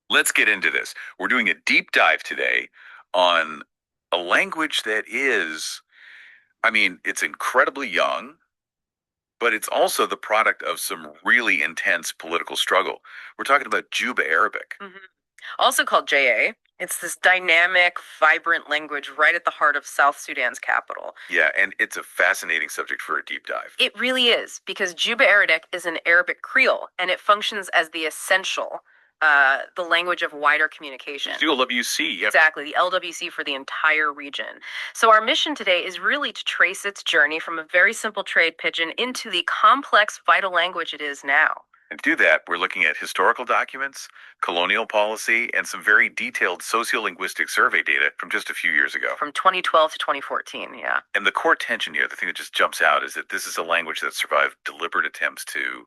Let's get into this. We're doing a deep dive today on a language that is, it's incredibly young, but it's also the product of some really intense political struggle. We're talking about Juba Arabic. Also called JA. It's this dynamic, vibrant language right at the heart of South Sudan's capital. Yeah, and it's a fascinating subject for a deep dive. It really is, because Juba Arabic is an Arabic Creole, and it functions as the essential, the language of wider communication. It's the LWC. Yep. Exactly, the LWC for the entire region. So our mission today is really to trace its journey from a very simple trade pidgin into the complex, vital language it is now. And to do that, we're looking at historical documents, colonial policy, and some very detailed sociolinguistic survey data from just a few years ago. From 2012 to 2014, yeah. And the core tension here, the thing that just jumps out, is that this is a language that survived deliberate attempts to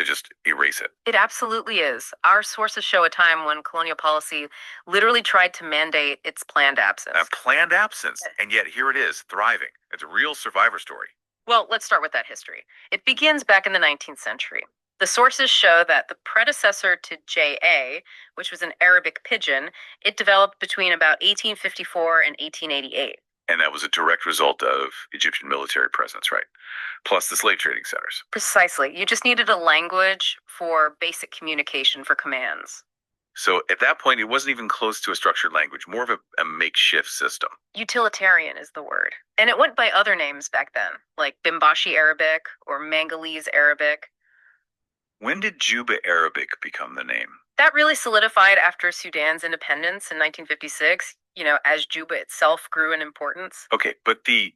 just erase it. It absolutely is. Our sources show a time when colonial policy literally tried to mandate its planned absence. A planned absence, and yet here it is, thriving. It's a real survivor story. Well, let's start with that history. It begins back in the 19th century. The sources show that the predecessor to JA, which was an Arabic pidgin, it developed between about 1854 and 1888. And that was a direct result of Egyptian military presence, right? Plus the slave trading centers. Precisely. You just needed a language for basic communication for commands. So at that point, it wasn't even close to a structured language, more of a makeshift system. Utilitarian is the word. And it went by other names back then, like Bimbashi Arabic or Mangalese Arabic. When did Juba Arabic become the name? That really solidified after Sudan's independence in 1956, as Juba itself grew in importance. Okay, but the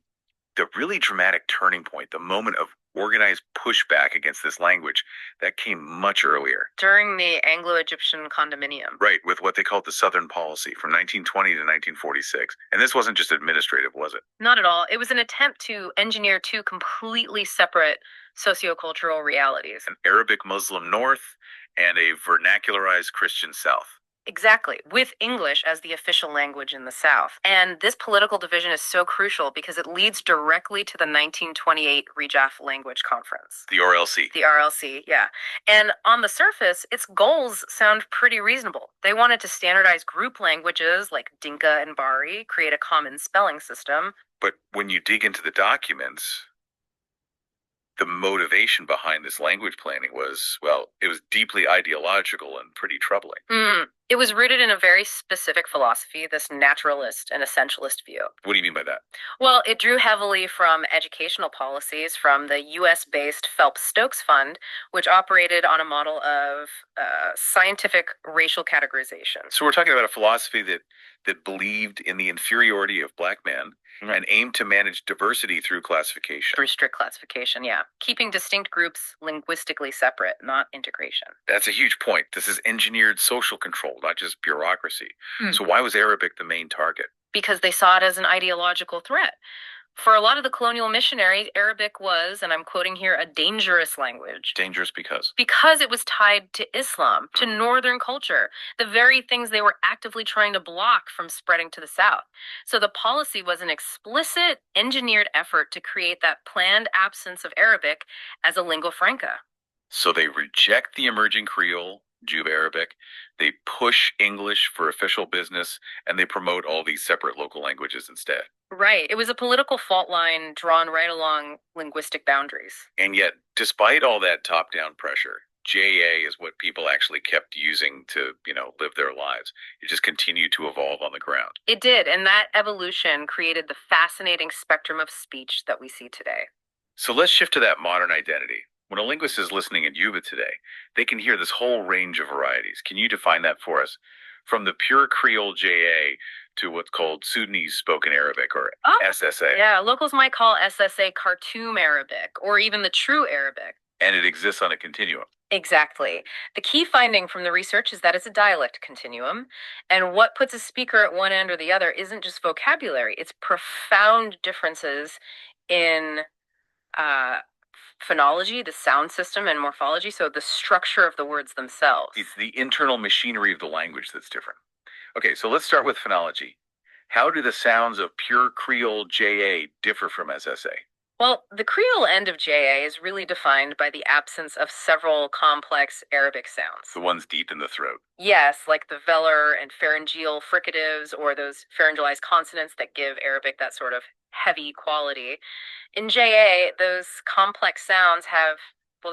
really dramatic turning point, the moment of organized pushback against this language, that came much earlier. During the Anglo-Egyptian condominium. Right, with what they called the Southern Policy from 1920 to 1946. And this wasn't just administrative, was it? Not at all. It was an attempt to engineer two completely separate sociocultural realities. An Arabic Muslim North and a vernacularized Christian South. Exactly, with English as the official language in the South. And this political division is so crucial because it leads directly to the 1928 Rejaf Language Conference. The RLC. The RLC, yeah. And on the surface, its goals sound pretty reasonable. They wanted to standardize group languages like Dinka and Bari, create a common spelling system. But when you dig into the documents, the motivation behind this language planning was, it was deeply ideological and pretty troubling. It was rooted in a very specific philosophy, this naturalist and essentialist view. What do you mean by that? Well, it drew heavily from educational policies from the US-based Phelps-Stokes Fund, which operated on a model of scientific racial categorization. So we're talking about a philosophy that believed in the inferiority of black men and aimed to manage diversity through classification. Through strict classification, yeah. Keeping distinct groups linguistically separate, not integration. That's a huge point. This is engineered social control, not just bureaucracy. So why was Arabic the main target? Because they saw it as an ideological threat. For a lot of the colonial missionaries, Arabic was, and I'm quoting here, a dangerous language. Dangerous because? Because it was tied to Islam, to Northern culture, the very things they were actively trying to block from spreading to the South. So the policy was an explicit, engineered effort to create that planned absence of Arabic as a lingua franca. So they reject the emerging Creole, Juba Arabic, they push English for official business, and they promote all these separate local languages instead. Right. It was a political fault line drawn right along linguistic boundaries. And yet, despite all that top-down pressure, JA is what people actually kept using to, live their lives. It just continued to evolve on the ground. It did, and that evolution created the fascinating spectrum of speech that we see today. So let's shift to that modern identity. When a linguist is listening in Juba today, they can hear this whole range of varieties. Can you define that for us? From the pure Creole JA to what's called Sudanese spoken Arabic, or SSA. Yeah, locals might call SSA Khartoum Arabic, or even the true Arabic. And it exists on a continuum. Exactly. The key finding from the research is that it's a dialect continuum, and what puts a speaker at one end or the other isn't just vocabulary, it's profound differences in phonology, the sound system, and morphology, so the structure of the words themselves. It's the internal machinery of the language that's different. Okay, so let's start with phonology. How do the sounds of pure Creole JA differ from SSA? Well, the Creole end of JA is really defined by the absence of several complex Arabic sounds. The ones deep in the throat. Yes, like the velar and pharyngeal fricatives or those pharyngalized consonants that give Arabic that sort of heavy quality. In JA, those complex sounds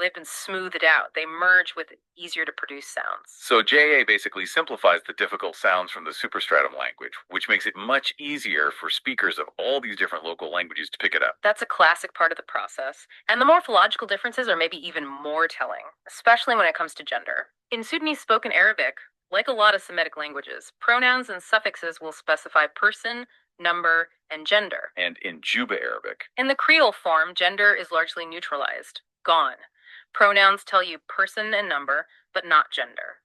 they've been smoothed out. They merge with easier to produce sounds. So JA basically simplifies the difficult sounds from the superstratum language, which makes it much easier for speakers of all these different local languages to pick it up. That's a classic part of the process. And the morphological differences are maybe even more telling, especially when it comes to gender. In Sudanese spoken Arabic, like a lot of Semitic languages, pronouns and suffixes will specify person, number, and gender. And in Juba Arabic. In the Creole form, gender is largely neutralized, gone. Pronouns tell you person and number, but not gender.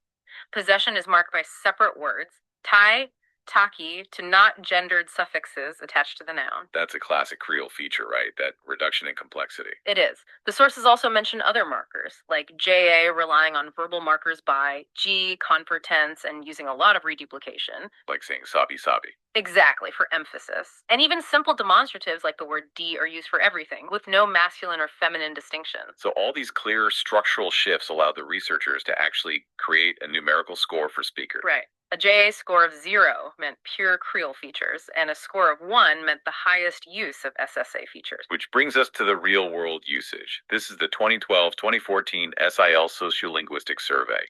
Possession is marked by separate words, tai, taki, to not gendered suffixes attached to the noun. That's a classic Creole feature, right? That reduction in complexity. It is. The sources also mention other markers, like JA relying on verbal markers by, G, convert tense, and using a lot of reduplication. Like saying sabi sabi. Exactly, for emphasis. And even simple demonstratives like the word D are used for everything, with no masculine or feminine distinction. So all these clear structural shifts allow the researchers to actually create a numerical score for speakers. Right. A JA score of 0 meant pure Creole features, and a score of 1 meant the highest use of SSA features. Which brings us to the real world usage. This is the 2012-2014 SIL Sociolinguistic Survey.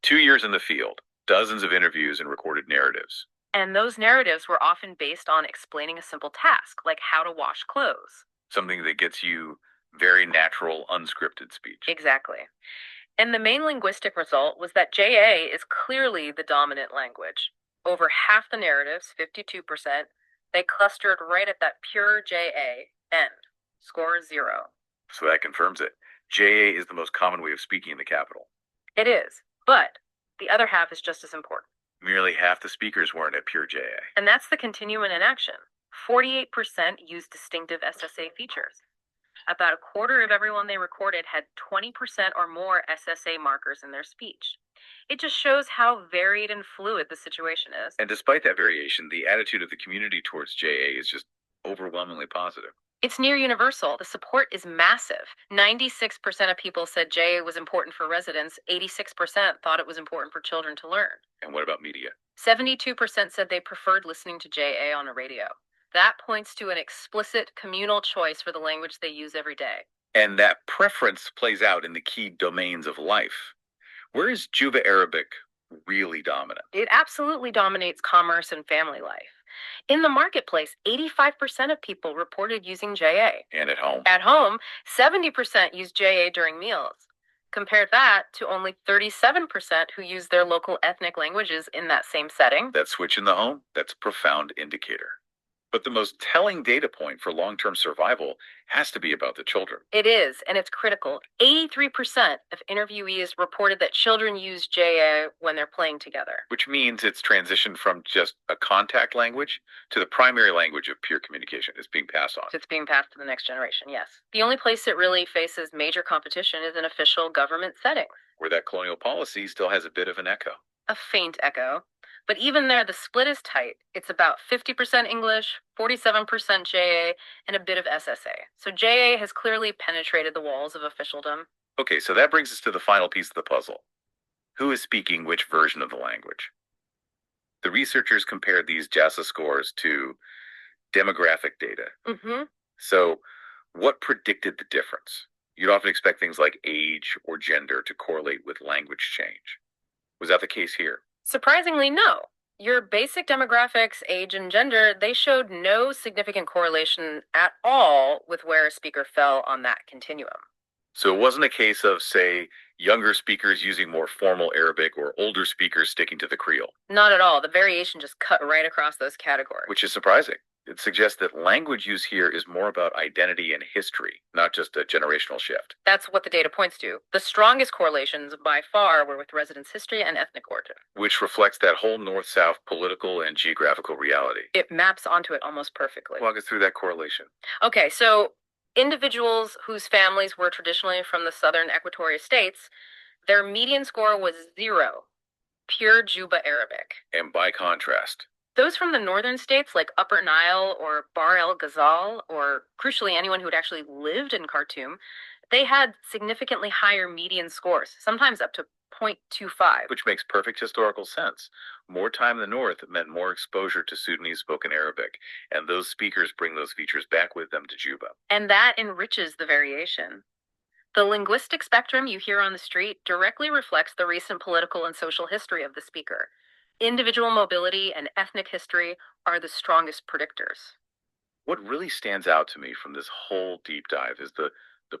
2 years in the field, dozens of interviews and recorded narratives. And those narratives were often based on explaining a simple task, like how to wash clothes. Something that gets you very natural, unscripted speech. Exactly. And the main linguistic result was that JA is clearly the dominant language. Over half the narratives, 52%, they clustered right at that pure JA, end. Score 0. So that confirms it. JA is the most common way of speaking in the capital. It is, but the other half is just as important. Nearly half the speakers weren't at pure JA. And that's the continuum in action. 48% used distinctive SSA features. About a quarter of everyone they recorded had 20% or more SSA markers in their speech. It just shows how varied and fluid the situation is. And despite that variation, the attitude of the community towards JA is just overwhelmingly positive. It's near universal. The support is massive. 96% of people said JA was important for residents. 86% thought it was important for children to learn. And what about media? 72% said they preferred listening to JA on a radio. That points to an explicit communal choice for the language they use every day. And that preference plays out in the key domains of life. Where is Juba Arabic really dominant? It absolutely dominates commerce and family life. In the marketplace, 85% of people reported using JA. And at home? At home, 70% use JA during meals. Compare that to only 37% who use their local ethnic languages in that same setting. That switch in the home, that's a profound indicator. But the most telling data point for long-term survival has to be about the children. It is, and it's critical. 83% of interviewees reported that children use JA when they're playing together. Which means it's transitioned from just a contact language to the primary language of peer communication. It's being passed on. It's being passed to the next generation, yes. The only place it really faces major competition is in official government settings, where that colonial policy still has a bit of an echo. A faint echo. But even there, the split is tight. It's about 50% English, 47% JA, and a bit of SSA. So JA has clearly penetrated the walls of officialdom. Okay, so that brings us to the final piece of the puzzle. Who is speaking which version of the language? The researchers compared these JASA scores to demographic data. So what predicted the difference? You'd often expect things like age or gender to correlate with language change. Was that the case here? Surprisingly, no. Your basic demographics, age, and gender, they showed no significant correlation at all with where a speaker fell on that continuum. So it wasn't a case of, say, younger speakers using more formal Arabic or older speakers sticking to the Creole? Not at all. The variation just cut right across those categories. Which is surprising. It suggests that language use here is more about identity and history, not just a generational shift. That's what the data points to. The strongest correlations by far were with residence history and ethnic origin. Which reflects that whole north-south political and geographical reality. It maps onto it almost perfectly. Walk us through that correlation. Okay, so individuals whose families were traditionally from the southern Equatoria states, their median score was 0, pure Juba Arabic. And by contrast, Those from the northern states like Upper Nile or Bahr el Ghazal, or crucially anyone who had actually lived in Khartoum, they had significantly higher median scores, sometimes up to 0.25. Which makes perfect historical sense. More time in the north meant more exposure to Sudanese spoken Arabic, and those speakers bring those features back with them to Juba. And that enriches the variation. The linguistic spectrum you hear on the street directly reflects the recent political and social history of the speaker. Individual mobility and ethnic history are the strongest predictors. What really stands out to me from this whole deep dive is the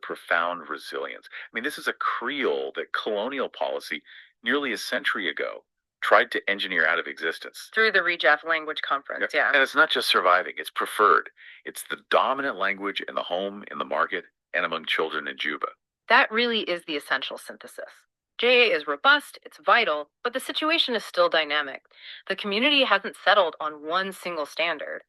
profound resilience. I mean, this is a Creole that colonial policy nearly a century ago tried to engineer out of existence. Through the Rejaf Language Conference, yeah. And it's not just surviving, it's preferred. It's the dominant language in the home, in the market, and among children in Juba. That really is the essential synthesis. JA is robust, it's vital, but the situation is still dynamic. The community hasn't settled on one single standard.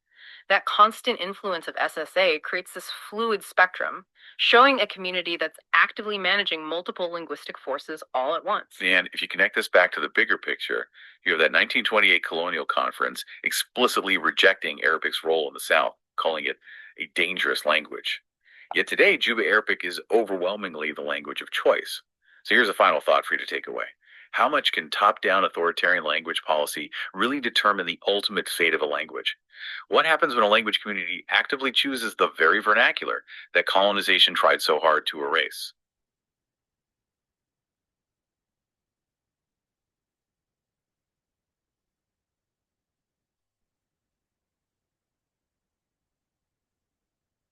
That constant influence of SSA creates this fluid spectrum, showing a community that's actively managing multiple linguistic forces all at once. And if you connect this back to the bigger picture, you have that 1928 colonial conference explicitly rejecting Arabic's role in the South, calling it a dangerous language. Yet today, Juba Arabic is overwhelmingly the language of choice. So here's a final thought for you to take away. How much can top-down authoritarian language policy really determine the ultimate fate of a language? What happens when a language community actively chooses the very vernacular that colonization tried so hard to erase?